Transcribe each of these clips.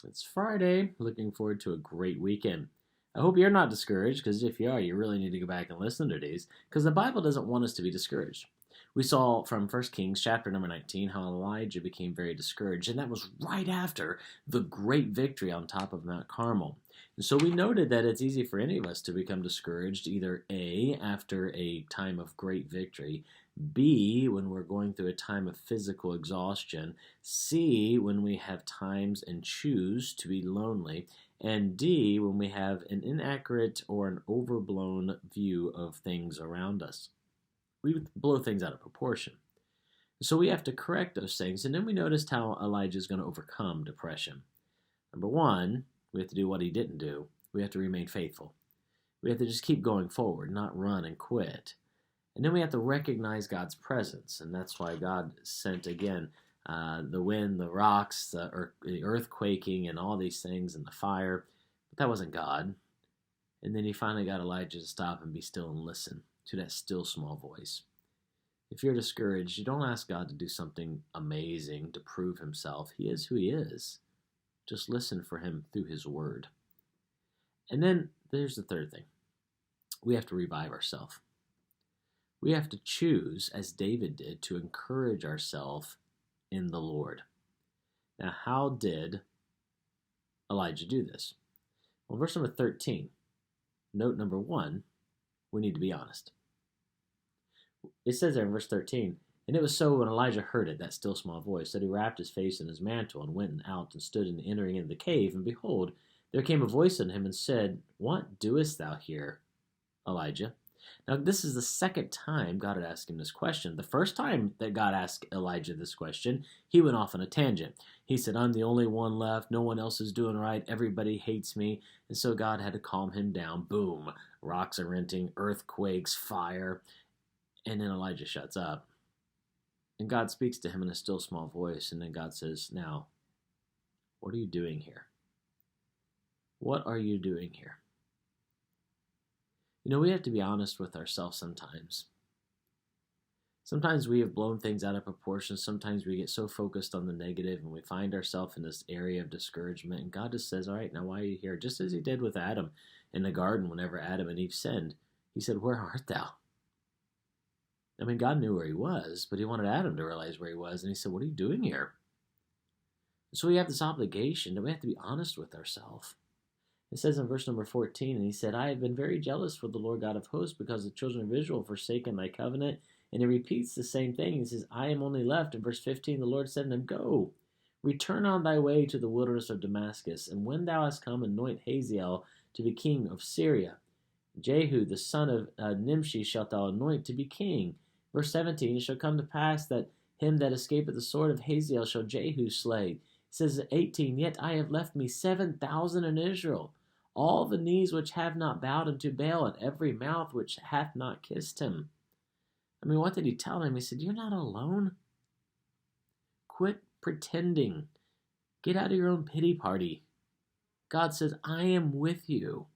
It's Friday. Looking forward to a great weekend. I hope you're not discouraged, because if you are, you really need to go back and listen to these, because the Bible doesn't want us to be discouraged. We saw from 1 Kings chapter number 19 how Elijah became very discouraged, and that was right after the great victory on top of Mount Carmel. And so we noted that it's easy for any of us to become discouraged, either A, after a time of great victory, B, when we're going through a time of physical exhaustion, C, when we have times and choose to be lonely, and D, when we have an inaccurate or an overblown view of things around us. We blow things out of proportion. So we have to correct those things, and then we noticed how Elijah is going to overcome depression. Number one, we have to do what he didn't do. We have to remain faithful. We have to just keep going forward, not run and quit. And then we have to recognize God's presence, and that's why God sent, again, the wind, the rocks, the earthquaking, and all these things, and the fire. But that wasn't God. And then he finally got Elijah to stop and be still and listen to that still small voice. If you're discouraged, you don't ask God to do something amazing to prove himself. He is who he is. Just listen for him through his word. And then there's the third thing. We have to revive ourselves. We have to choose, as David did, to encourage ourselves in the Lord. Now, how did Elijah do this? Well, verse number 13, note number 1, we need to be honest. It says there in verse 13, "And it was so when Elijah heard it, that still small voice, that he wrapped his face in his mantle and went out and stood in the entering into the cave. And behold, there came a voice unto him and said, What doest thou here, Elijah?" Now, this is the second time God had asked him this question. The first time that God asked Elijah this question, he went off on a tangent. He said, "I'm the only one left. No one else is doing right. Everybody hates me." And so God had to calm him down. Boom. Rocks are renting, earthquakes, fire. And then Elijah shuts up. And God speaks to him in a still small voice. And then God says, "Now, what are you doing here? What are you doing here?" You know, we have to be honest with ourselves sometimes. Sometimes we have blown things out of proportion. Sometimes we get so focused on the negative and we find ourselves in this area of discouragement. And God just says, "All right, now why are you here?" Just as he did with Adam in the garden whenever Adam and Eve sinned. He said, "Where art thou?" I mean, God knew where he was, but he wanted Adam to realize where he was. And he said, "What are you doing here?" So we have this obligation that we have to be honest with ourselves. It says in verse number 14, "And he said, I have been very jealous for the Lord God of hosts, because the children of Israel have forsaken thy covenant." And he repeats the same thing. He says, "I am only left." In verse 15, the Lord said to him, "Go, return on thy way to the wilderness of Damascus, and when thou hast come, anoint Hazael to be king of Syria. Jehu, the son of Nimshi, shalt thou anoint to be king." Verse 17, "It shall come to pass that him that escapeth the sword of Hazael shall Jehu slay." It says 18, "Yet I have left me 7,000 in Israel, all the knees which have not bowed unto Baal, and every mouth which hath not kissed him." I mean, what did he tell him? He said, "You're not alone. Quit pretending. Get out of your own pity party. God says, I am with you."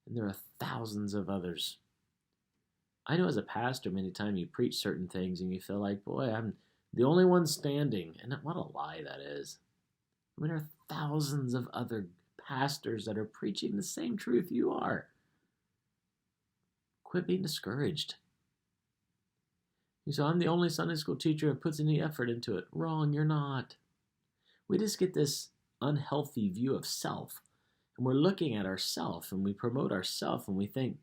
And there are thousands of others. I know as a pastor, many times you preach certain things and you feel like, boy, I'm the only one standing. And what a lie that is. I mean, there are thousands of other pastors that are preaching the same truth you are. Quit being discouraged. You say, "I'm the only Sunday school teacher that puts any effort into it." Wrong, you're not. We just get this unhealthy view of self. And we're looking at ourself and we promote ourself and we think,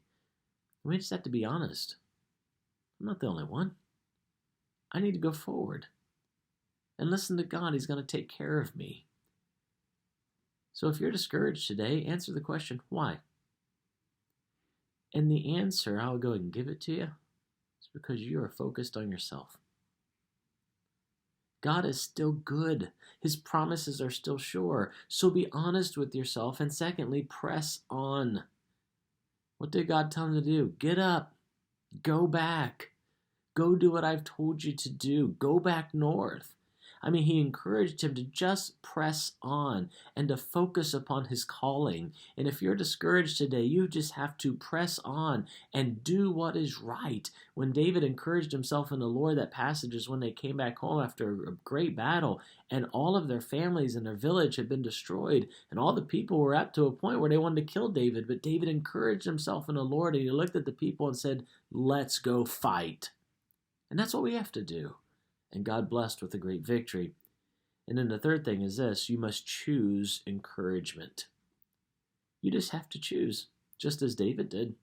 we just have to be honest. I'm not the only one. I need to go forward and listen to God. He's going to take care of me. So if you're discouraged today, answer the question, why? And the answer, I'll go and give it to you, is because you are focused on yourself. God is still good. His promises are still sure. So be honest with yourself. And secondly, press on. What did God tell him to do? Get up. Go back. Go do what I've told you to do. Go back north. I mean, he encouraged him to just press on and to focus upon his calling. And if you're discouraged today, you just have to press on and do what is right. When David encouraged himself in the Lord, that passage is when they came back home after a great battle, and all of their families and their village had been destroyed, and all the people were up to a point where they wanted to kill David. But David encouraged himself in the Lord, and he looked at the people and said, "Let's go fight." And that's what we have to do. And God blessed with a great victory. And then the third thing is this: you must choose encouragement. You just have to choose, just as David did.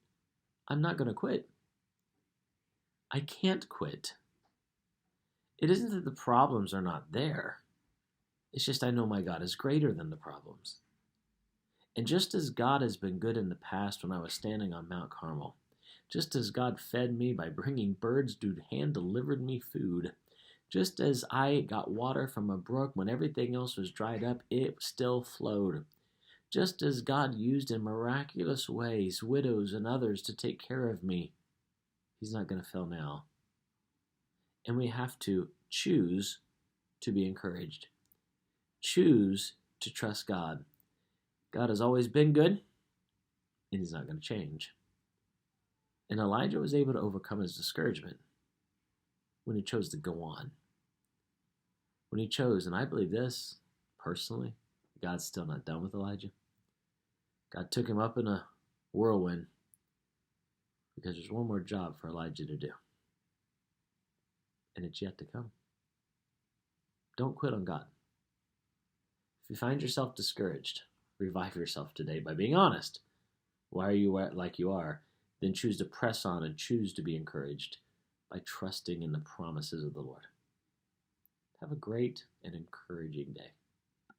I'm not going to quit. I can't quit. It isn't that the problems are not there. It's just I know my God is greater than the problems. And just as God has been good in the past when I was standing on Mount Carmel, just as God fed me by bringing birds who hand-delivered me food, just as I got water from a brook when everything else was dried up, it still flowed. Just as God used in miraculous ways widows and others to take care of me, He's not going to fail now. And we have to choose to be encouraged. Choose to trust God. God has always been good, and He's not going to change. And Elijah was able to overcome his discouragement when he chose to go on. When he chose, and I believe this, personally, God's still not done with Elijah. God took him up in a whirlwind because there's one more job for Elijah to do. And it's yet to come. Don't quit on God. If you find yourself discouraged, revive yourself today by being honest. Why are you like you are? Then choose to press on and choose to be encouraged by trusting in the promises of the Lord. Have a great and encouraging day.